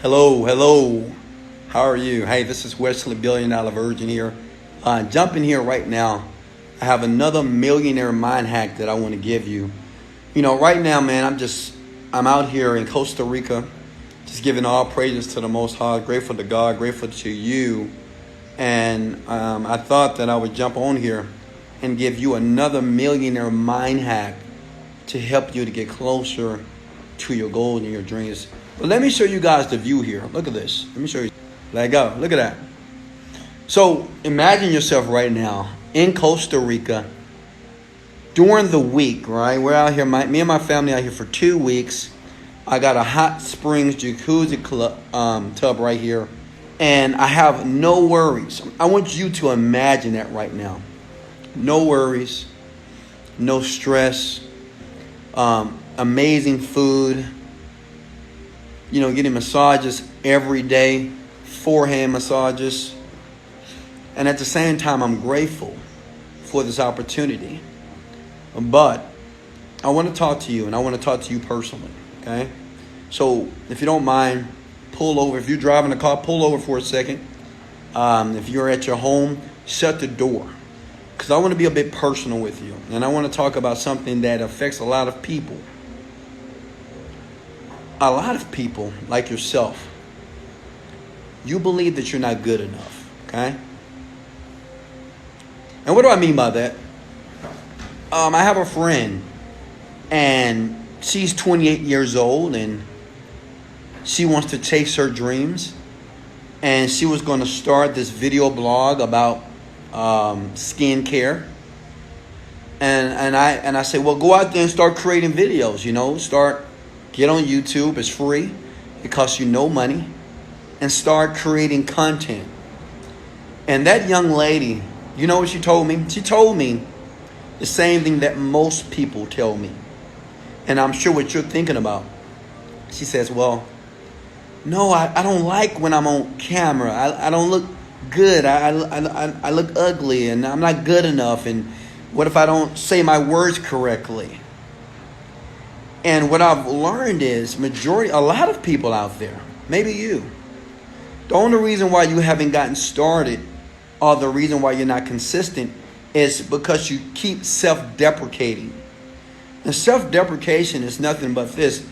Hello. How are you? Hey, this is Wesley Virgin here. Jumping here right now. I have another millionaire mind hack that I want to give you. Right now, man, I'm out here in Costa Rica, just giving all praises to the Most High, grateful to God, grateful to you. And I thought that I would jump on here and give you another millionaire mind hack to help you to get closer to your goals and your dreams. But let me show you guys the view here. Look at this. Let me show you. Let go. Look at that. So imagine yourself right now in Costa Rica during the week, right? We're out here, me and my family out here for 2 weeks. I got a hot springs jacuzzi tub right here. And I have no worries. I want you to imagine that right now. No worries. No stress. Amazing food. Getting massages every day. Forehand massages. And at the same time, I'm grateful for this opportunity. But I want to talk to you, and I want to talk to you personally. Okay? So if you don't mind, pull over. If you're driving a car, pull over for a second. If you're at your home, shut the door. Because I want to be a bit personal with you. And I want to talk about something that affects a lot of people. A lot of people, like yourself, you believe that you're not good enough. Okay? And what do I mean by that? I have a friend, and she's 28 years old, and she wants to chase her dreams. And she was going to start this video blog about skincare. And I said, well, go out there and start creating videos. Get on YouTube. It's free. It costs you no money. And start creating content. And that young lady, you know what she told me? She told me the same thing that most people tell me. And I'm sure what you're thinking about. She says, well, no, I don't like when I'm on camera. I don't look good. I look ugly, and I'm not good enough. And what if I don't say my words correctly? And what I've learned is a lot of people out there, maybe you, the only reason why you haven't gotten started or the reason why you're not consistent is because you keep self-deprecating. And self-deprecation is nothing but this.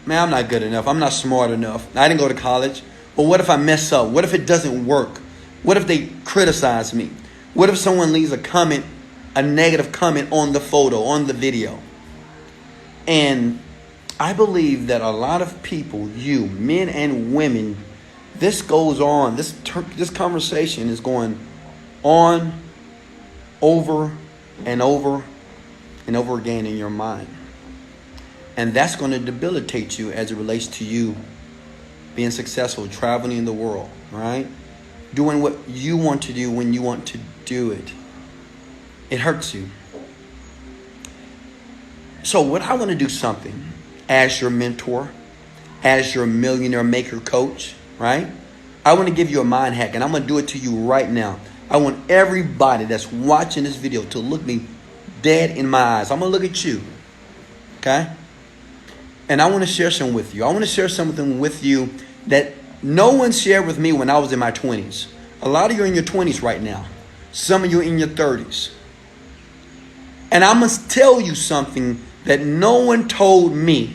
Man, I'm not good enough. I'm not smart enough. I didn't go to college. But what if I mess up? What if it doesn't work? What if they criticize me? What if someone leaves a negative comment on the photo, on the video? And I believe that a lot of people, you, men and women, this goes on. This conversation is going on over and over and over again in your mind. And that's going to debilitate you as it relates to you being successful, traveling the world, right? Doing what you want to do when you want to do it. It hurts you. So what I want to do something as your mentor, as your millionaire maker coach, right? I want to give you a mind hack, and I'm going to do it to you right now. I want everybody that's watching this video to look me dead in my eyes. I'm going to look at you, okay? And I want to share something with you. I want to share something with you that no one shared with me when I was in my 20s. A lot of you are in your 20s right now. Some of you are in your 30s. And I must tell you something that no one told me,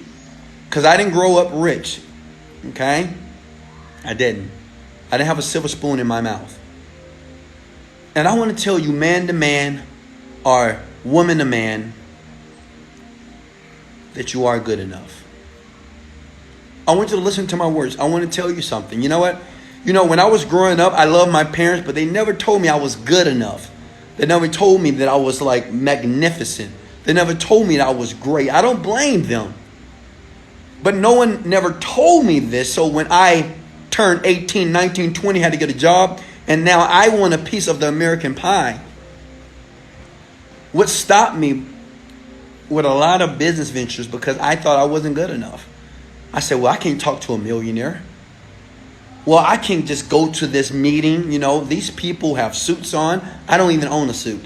because I didn't grow up rich, okay? I didn't have a silver spoon in my mouth. And I want to tell you, man to man or woman to man, that you are good enough. I want you to listen to my words. I want to tell you something. You know what? When I was growing up, I loved my parents, but they never told me I was good enough. They never told me that I was like magnificent. They never told me that I was great. I don't blame them. But no one never told me this. So when I turned 18, 19, 20, had to get a job, and now I want a piece of the American pie. What stopped me with a lot of business ventures because I thought I wasn't good enough. I said, well, I can't talk to a millionaire. Well, I can't just go to this meeting. These people have suits on. I don't even own a suit.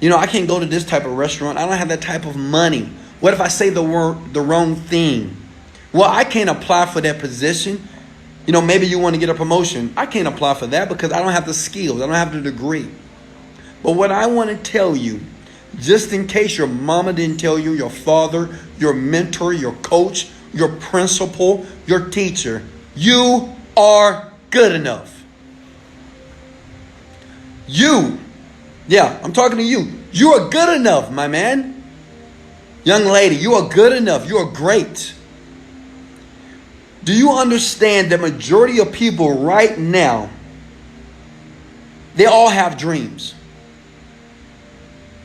I can't go to this type of restaurant. I don't have that type of money. What if I say the wrong thing? Well, I can't apply for that position. You know, maybe you want to get a promotion. I can't apply for that because I don't have the skills. I don't have the degree. But what I want to tell you, just in case your mama didn't tell you, your father, your mentor, your coach, your principal, your teacher, you are good enough. I'm talking to you. You are good enough, my man. Young lady, you are good enough. You are great. Do you understand the majority of people right now, they all have dreams.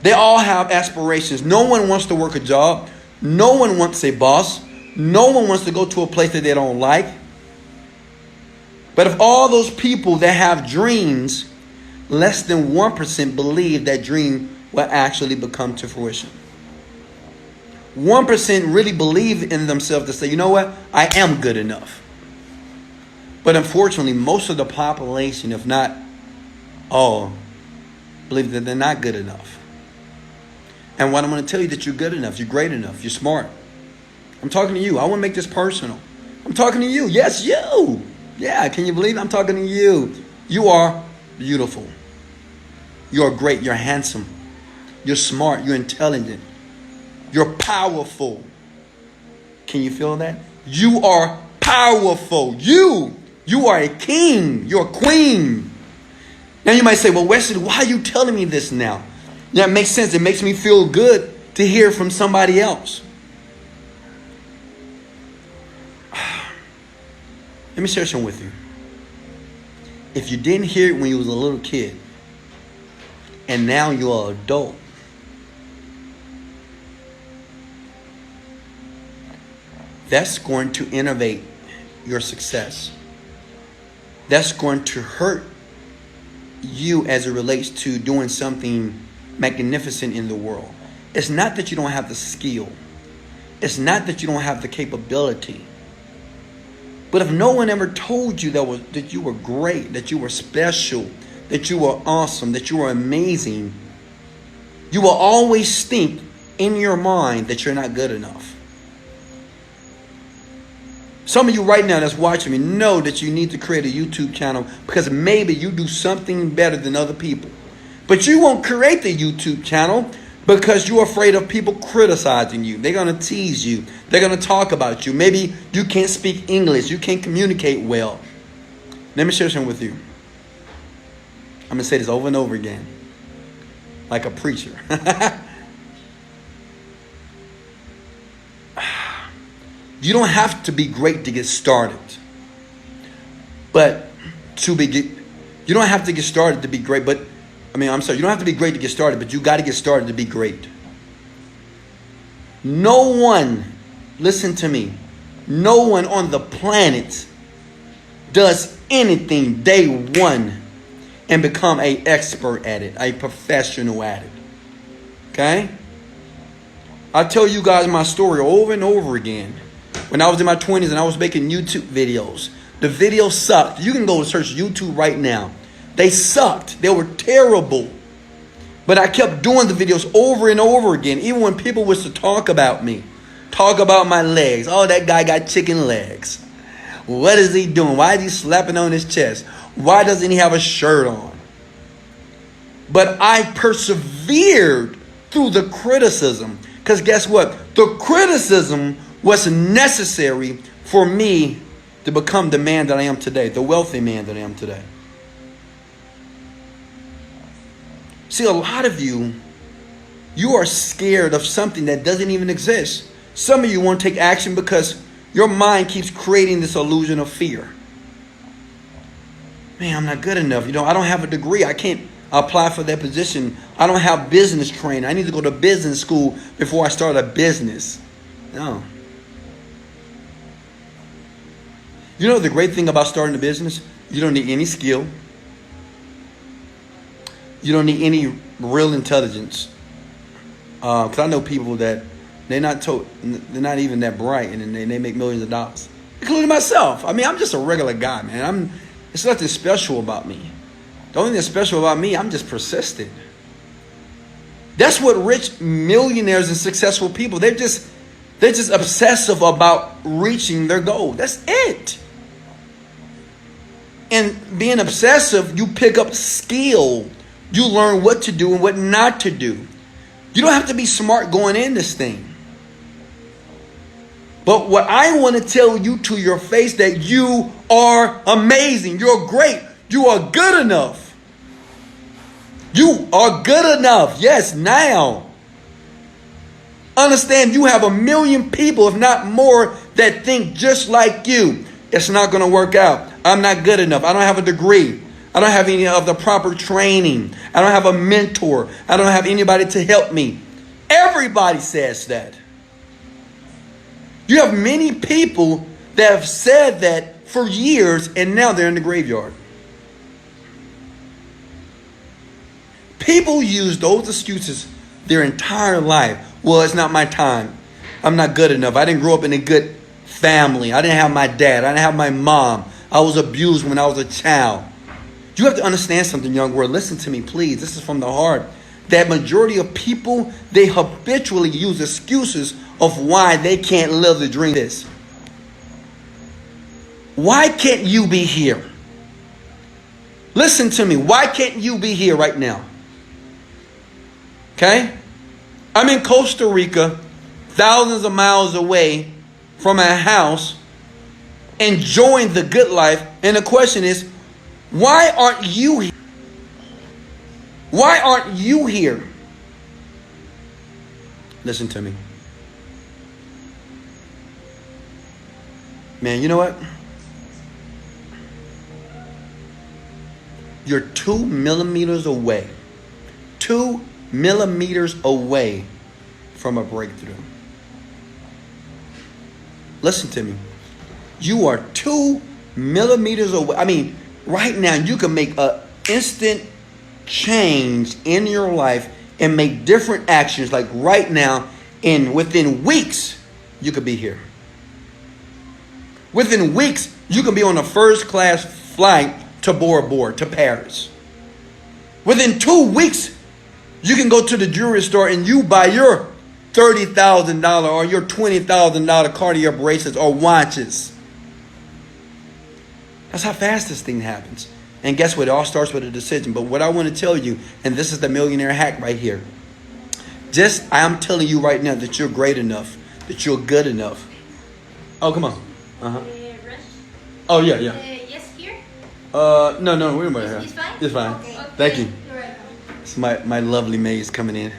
They all have aspirations. No one wants to work a job. No one wants a boss. No one wants to go to a place that they don't like. But of all those people that have dreams, less than 1% believe that dream will actually become to fruition. 1% really believe in themselves to say, you know what? I am good enough. But unfortunately, most of the population, if not all, believe that they're not good enough. And what I'm going to tell you, that you're good enough, you're great enough, you're smart. I'm talking to you. I want to make this personal. I'm talking to you. Yes, you. Yeah, can you believe it? I'm talking to you. You are beautiful. You're great. You're handsome. You're smart. You're intelligent. You're powerful. Can you feel that? You are powerful. You are a king. You're a queen. Now you might say, well, Wesley, why are you telling me this now? Yeah, it makes sense. It makes me feel good to hear from somebody else. Let me share something with you. If you didn't hear it when you was a little kid, and now you're an adult, that's going to innovate your success. That's going to hurt you as it relates to doing something magnificent in the world. It's not that you don't have the skill. It's not that you don't have the capability. But if no one ever told you that you were great, that you were special, that you were awesome, that you were amazing, you will always think in your mind that you're not good enough. Some of you right now that's watching me know that you need to create a YouTube channel because maybe you do something better than other people. But you won't create the YouTube channel because you're afraid of people criticizing you. They're going to tease you. They're going to talk about you. Maybe you can't speak English. You can't communicate well. Let me share something with you. I'm going to say this over and over again, like a preacher. You don't have to be great to get started. But you don't have to get started to be great. You don't have to be great to get started, but you got to get started to be great. No one, listen to me, no one on the planet does anything day one and become an expert at it, a professional at it. Okay? I tell you guys my story over and over again. When I was in my 20s and I was making YouTube videos, the videos sucked. You can go and search YouTube right now. They sucked. They were terrible. But I kept doing the videos over and over again. Even when people was to talk about me. Talk about my legs. Oh, that guy got chicken legs. What is he doing? Why is he slapping on his chest? Why doesn't he have a shirt on? But I persevered through the criticism. Because guess what? The criticism was necessary for me to become the man that I am today. The wealthy man that I am today. See, a lot of you are scared of something that doesn't even exist. Some of you won't take action because your mind keeps creating this illusion of fear. Man, I'm not good enough. I don't have a degree. I can't apply for that position. I don't have business training. I need to go to business school before I start a business. No. You know the great thing about starting a business? You don't need any skill. You don't need any real intelligence. Because I know people that they're not even that bright, and they make millions of dollars, including myself. I'm just a regular guy, man. It's nothing special about me. The only thing special about me, I'm just persistent. That's what rich millionaires and successful people, they're They're just obsessive about reaching their goal. That's it. And being obsessive, you pick up skill. You learn what to do and what not to do. You don't have to be smart going in this thing. But what I want to tell you to your face, that you are amazing. You're great. You are good enough. You are good enough. Yes, now. Understand, you have 1 million people, if not more, that think just like you. It's not going to work out. I'm not good enough. I don't have a degree. I don't have any of the proper training. I don't have a mentor. I don't have anybody to help me. Everybody says that. You have many people that have said that for years, and now they're in the graveyard. People use those excuses their entire life. Well, it's not my time. I'm not good enough. I didn't grow up in a good family. I didn't have my dad. I didn't have my mom. I was abused when I was a child. You have to understand something, young world. Listen to me, please. This is from the heart. That majority of people, they habitually use excuses of why they can't live the dream. This. Why can't you be here? Listen to me. Why can't you be here right now? Okay? I'm in Costa Rica, thousands of miles away from a house, enjoying the good life. And the question is, why aren't you here? Why aren't you here? Listen to me. Man, you know what? You're 2 millimeters away. 2 millimeters away from a breakthrough. Listen to me. You are 2 millimeters away. I mean, right now you can make an instant change in your life and make different actions. Like right now, within weeks, you could be here. Within weeks, you can be on a first class flight to Bora Bora, to Paris. Within 2 weeks, you can go to the jewelry store and you buy your $30,000 or your $20,000 Cartier bracelets or watches. That's how fast this thing happens. And guess what? It all starts with a decision. But what I want to tell you, and this is the millionaire hack right here. I'm telling you right now that you're great enough, that you're good enough. Oh, come on. Oh, yeah. Yes, here? No, we're right here. It's fine? It's fine. Okay. Thank you. You're right. It's my lovely maid coming in.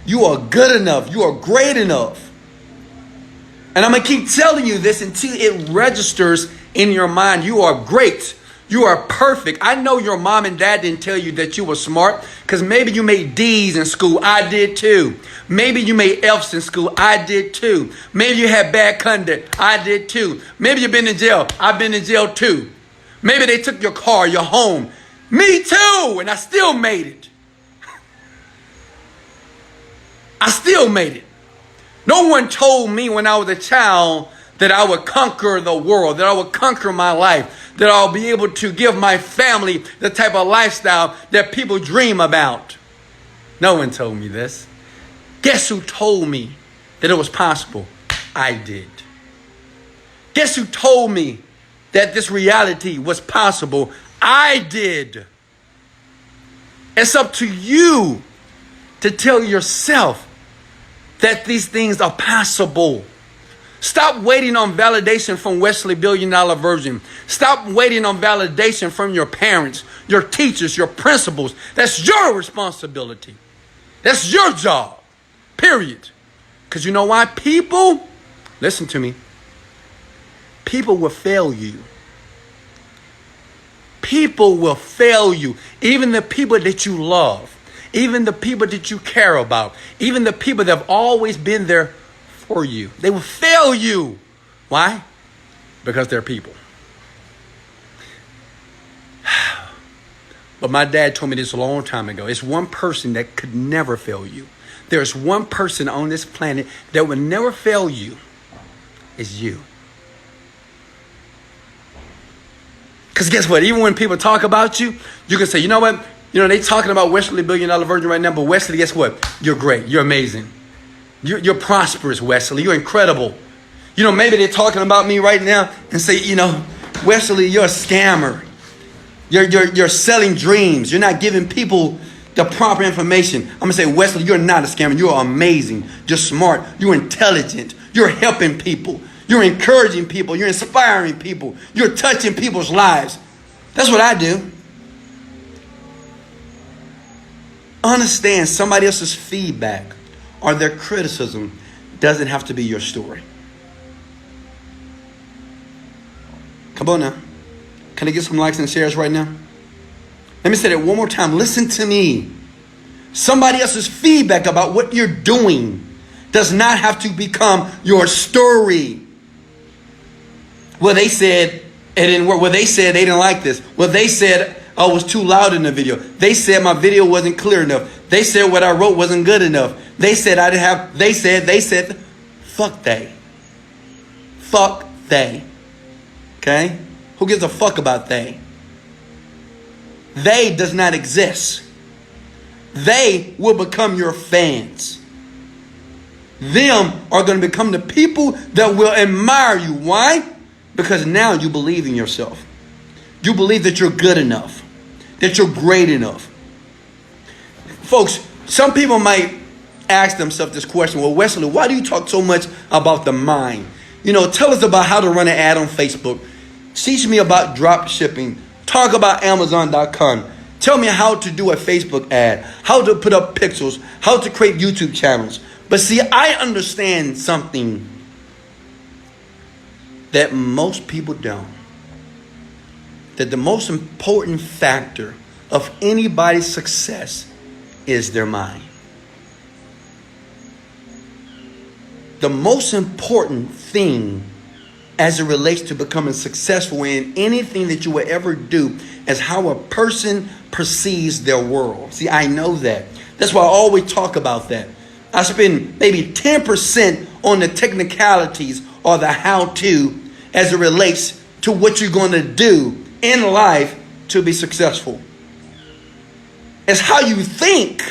You are good enough. You are great enough. And I'm going to keep telling you this until it registers in your mind. You are great. You are perfect. I know your mom and dad didn't tell you that you were smart because maybe you made D's in school. I did too. Maybe you made F's in school. I did too. Maybe you had bad conduct. I did too. Maybe you've been in jail. I've been in jail too. Maybe they took your car, your home. Me too. And I still made it. I still made it. No one told me when I was a child that I would conquer the world, that I would conquer my life, that I'll be able to give my family the type of lifestyle that people dream about. No one told me this. Guess who told me that it was possible? I did. Guess who told me that this reality was possible? I did. It's up to you to tell yourself that these things are possible. Stop waiting on validation from Wesley Virgin. Stop waiting on validation from your parents, your teachers, your principals. That's your responsibility. That's your job. Period. Because you know why? People, listen to me. People will fail you. People will fail you. Even the people that you love. Even the people that you care about. Even the people that have always been there for you. They will fail you. Why? Because they're people. But my dad told me this a long time ago. It's one person that could never fail you. There's one person on this planet that will never fail you. It's you. Because guess what? Even when people talk about you, you can say, you know what? You know, they talking about Wesley Virgin right now, but Wesley, guess what? You're great. You're amazing. You're prosperous, Wesley. You're incredible. You know, maybe they're talking about me right now and say, you know, Wesley, you're a scammer. You're selling dreams. You're not giving people the proper information. I'm going to say, Wesley, you're not a scammer. You're amazing. You're smart. You're intelligent. You're helping people. You're encouraging people. You're inspiring people. You're touching people's lives. That's what I do. Understand somebody else's feedback or their criticism doesn't have to be your story. Come on now. Can I get some likes and shares right now? Let me say that one more time. Listen to me. Somebody else's feedback about what you're doing does not have to become your story. Well, they said it didn't work. Well, they said they didn't like this. Well, they said I was too loud in the video. They said my video wasn't clear enough. They said what I wrote wasn't good enough. They said I didn't have, they said, fuck they. Fuck they. Okay? Who gives a fuck about they? They does not exist. They will become your fans. Them are going to become the people that will admire you. Why? Because now you believe in yourself. You believe that you're good enough. That you're great enough. Folks, some people might ask themselves this question. Well, Wesley, why do you talk so much about the mind? You know, tell us about how to run an ad on Facebook. Teach me about drop shipping. Talk about Amazon.com. Tell me how to do a Facebook ad. How to put up pixels. How to create YouTube channels. But see, I understand something that most people don't. That the most important factor of anybody's success is their mind. The most important thing as it relates to becoming successful in anything that you will ever do is how a person perceives their world. See, I know that. That's why I always talk about that. I spend maybe 10% on the technicalities or the how-to as it relates to what you're going to do in life to be successful. It's how you think.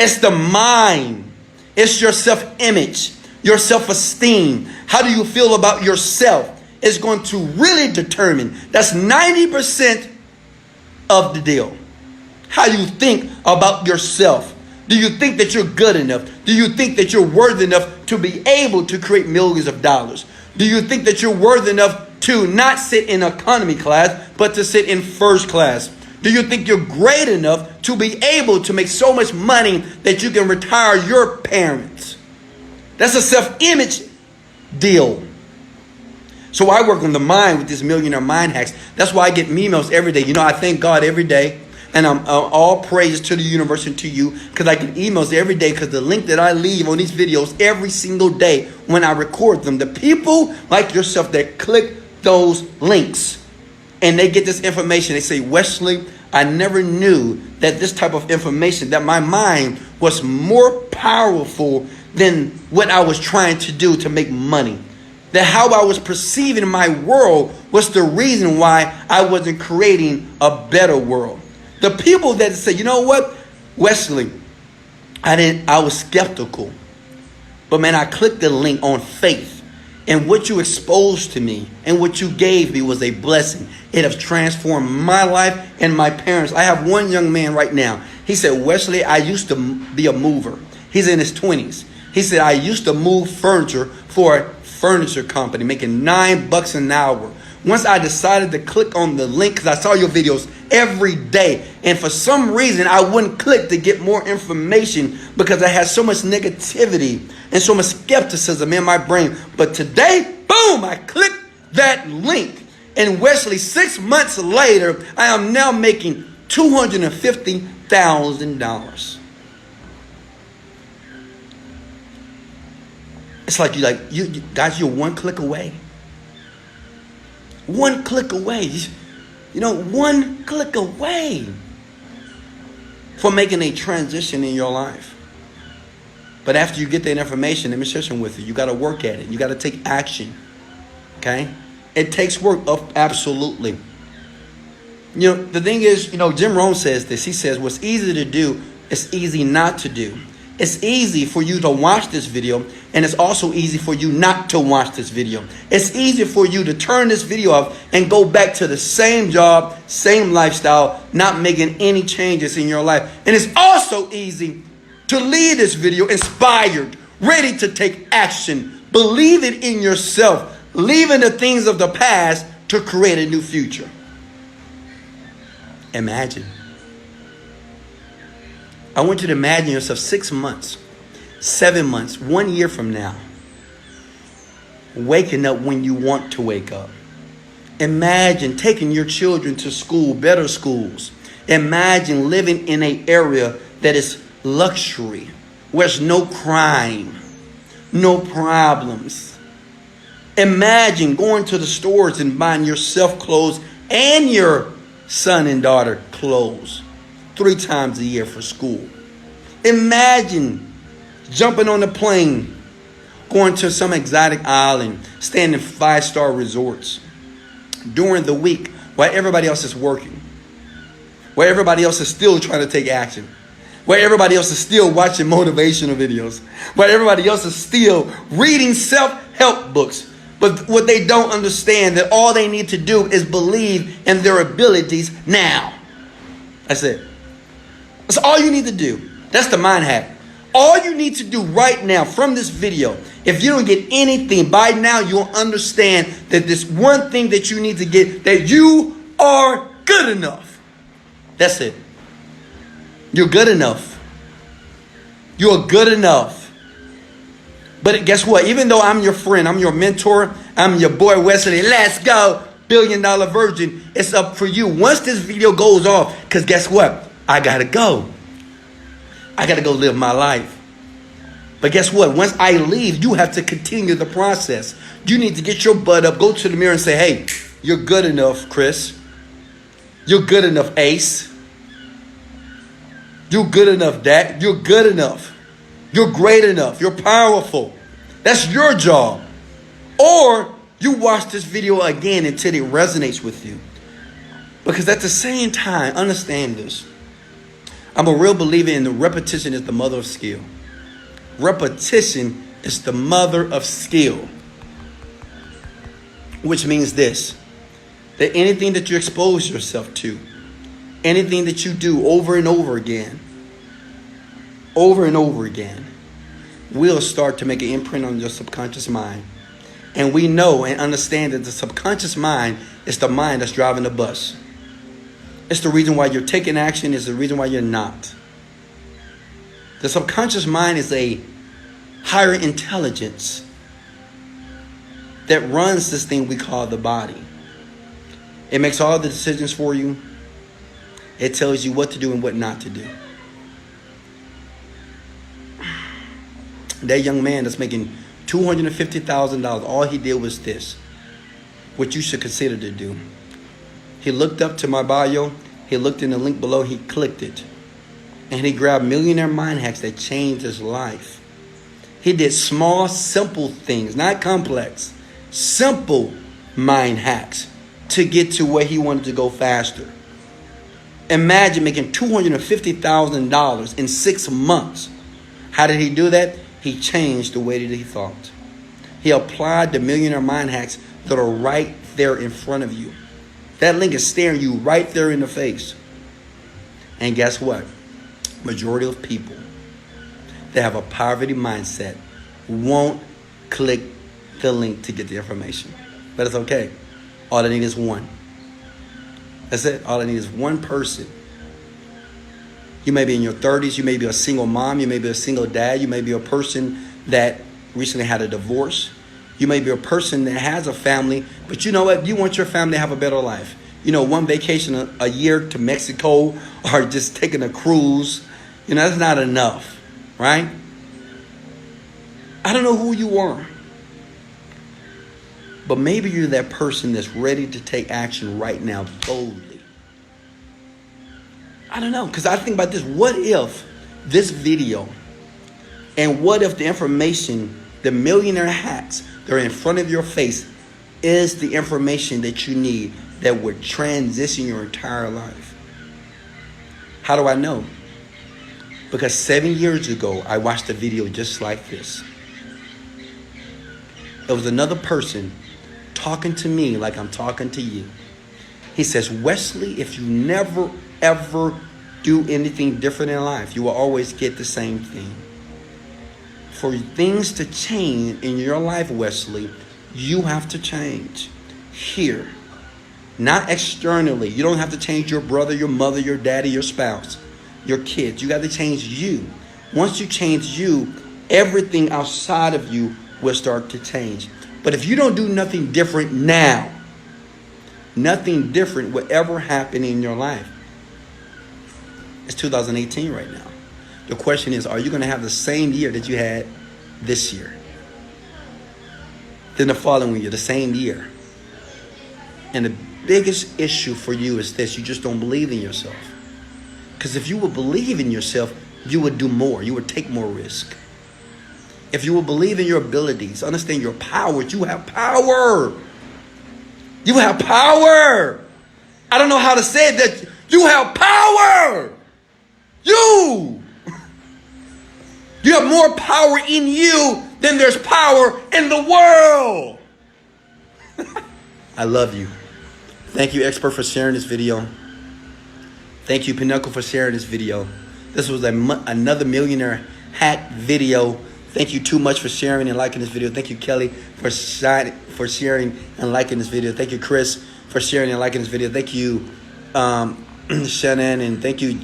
It's the mind. It's your self-image, your self-esteem. How do you feel about yourself? It's going to really determine. That's 90% of the deal. How you think about yourself. Do you think that you're good enough? Do you think that you're worthy enough to be able to create millions of dollars? Do you think that you're worthy enough to not sit in economy class, but to sit in first class? Do you think you're great enough to be able to make so much money that you can retire your parents? That's a self-image deal. So I work on the mind with this Millionaire Mind Hacks. That's why I get emails every day. You know, I thank God every day. And I'm all praise to the universe and to you, because I get emails every day, because the link that I leave on these videos every single day when I record them, the people like yourself that click those links and they get this information, they say, Wesley, I never knew that this type of information, that my mind was more powerful than what I was trying to do to make money. That how I was perceiving my world was the reason why I wasn't creating a better world. The people that say, you know what, Wesley, I was skeptical. But man, I clicked the link on faith. And what you exposed to me and what you gave me was a blessing. It has transformed my life and my parents. I have one young man right now. He said, Wesley, I used to be a mover. He's in his 20s. He said, I used to move furniture for a furniture company, making $9 an hour. Once I decided to click on the link, because I saw your videos every day, and for some reason I wouldn't click to get more information because I had so much negativity and so much skepticism in my brain. But today, boom, I clicked that link, and Wesley, 6 months later, I am now making $250,000. It's like you guys, you're one click away. One click away. You know, one click away from making a transition in your life. But after you get that information, let me share some with you. You got to work at it. You got to take action. Okay? It takes work. Absolutely. You know, the thing is, you know, Jim Rohn says this. He says, what's easy to do is easy not to do. It's easy for you to watch this video, and it's also easy for you not to watch this video. It's easy for you to turn this video off and go back to the same job, same lifestyle, not making any changes in your life. And it's also easy to leave this video inspired, ready to take action, believe it in yourself, leaving the things of the past to create a new future. Imagine. I want you to imagine yourself 6 months, 7 months, 1 year from now, waking up when you want to wake up. Imagine taking your children to school, better schools. Imagine living in an area that is luxury, where there's no crime, no problems. Imagine going to the stores and buying yourself clothes and your son and daughter clothes 3 times a year for school. Imagine jumping on a plane, going to some exotic island, staying in 5-star resorts during the week while everybody else is working, where everybody else is still trying to take action, where everybody else is still watching motivational videos, where everybody else is still reading self-help books. But what they don't understand, that all they need to do is believe in their abilities now. That's it. That's all you need to do. That's the mind hack. All you need to do right now from this video, if you don't get anything by now, you'll understand that this one thing that you need to get, that you are good enough. That's it. You're good enough. You're good enough. But guess what? Even though I'm your friend, I'm your mentor, I'm your boy Wesley, let's go, $1 billion Virgin, it's up for you. Once this video goes off, because guess what? I got to go. I got to go live my life. But guess what? Once I leave, you have to continue the process. You need to get your butt up, go to the mirror and say, hey, you're good enough, Chris. You're good enough, Ace. You're good enough, Dad. You're good enough. You're great enough. You're powerful. That's your job. Or you watch this video again until it resonates with you. Because at the same time, understand this. I'm a real believer in the repetition is the mother of skill. Repetition is the mother of skill. Which means this, that anything that you expose yourself to, anything that you do over and over again, will start to make an imprint on your subconscious mind. And we know and understand that the subconscious mind is the mind that's driving the bus. It's the reason why you're taking action. It's the reason why you're not. The subconscious mind is a higher intelligence that runs this thing we call the body. It makes all the decisions for you. It tells you what to do and what not to do. That young man that's making $250,000, all he did was this, what you should consider to do. He looked up to my bio, he looked in the link below, he clicked it. And he grabbed Millionaire Mind Hacks that changed his life. He did small, simple things, not complex, simple mind hacks to get to where he wanted to go faster. Imagine making $250,000 in 6 months. How did he do that? He changed the way that he thought. He applied the Millionaire Mind Hacks that are right there in front of you. That link is staring you right there in the face. And guess what? Majority of people that have a poverty mindset won't click the link to get the information. But it's okay. All I need is one. That's it. All I need is one person. You may be in your 30s. You may be a single mom. You may be a single dad. You may be a person that recently had a divorce. You may be a person that has a family, but you know what? You want your family to have a better life. You know, one vacation a year to Mexico or just taking a cruise, you know, that's not enough, right? I don't know who you are, but maybe you're that person that's ready to take action right now boldly. I don't know, because I think about this. What if this video and what if the information, the millionaire hacks that are in front of your face is the information that you need that would transition your entire life? How do I know? Because 7 years ago, I watched a video just like this. It was another person talking to me like I'm talking to you. He says, Wesley, if you never, ever do anything different in life, you will always get the same thing. For things to change in your life, Wesley, you have to change here. Not externally. You don't have to change your brother, your mother, your daddy, your spouse, your kids. You got to change you. Once you change you, everything outside of you will start to change. But if you don't do nothing different now, nothing different will ever happen in your life. It's 2018 right now. The question is, are you going to have the same year that you had this year? Then the following year, the same year. And the biggest issue for you is this: you just don't believe in yourself. Because if you would believe in yourself, you would do more. You would take more risk. If you will believe in your abilities, understand your powers, you have power. You have power. I don't know how to say it, that you have power. You have more power in you than there's power in the world. I love you. Thank you, Expert, for sharing this video. Thank you, Pinnacle, for sharing this video. This was another Millionaire hack video. Thank you too much for sharing and liking this video. Thank you, Kelly, for sharing and liking this video. Thank you, Chris, for sharing and liking this video. Thank you, Shannon, and thank you,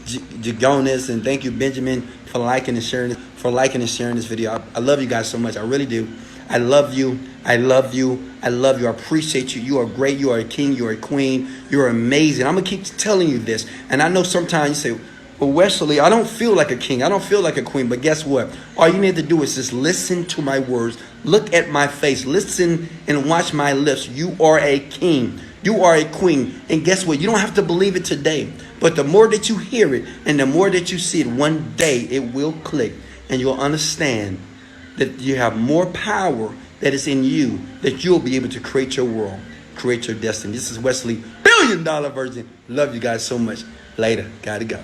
Jagonis, and thank you, Benjamin, for liking and sharing this video. I love you guys so much. I really do. I love you. I love you. I love you. I appreciate you. You are great. You are a king. You are a queen. You are amazing. I'm going to keep telling you this. And I know sometimes you say, well, Wesley, I don't feel like a king. I don't feel like a queen. But guess what? All you need to do is just listen to my words. Look at my face. Listen and watch my lips. You are a king. You are a queen. And guess what? You don't have to believe it today. But the more that you hear it and the more that you see it, one day it will click. And you'll understand that you have more power that is in you, that you'll be able to create your world, create your destiny. This is Wesley, $1 Billion Virgin. Love you guys so much. Later. Gotta go.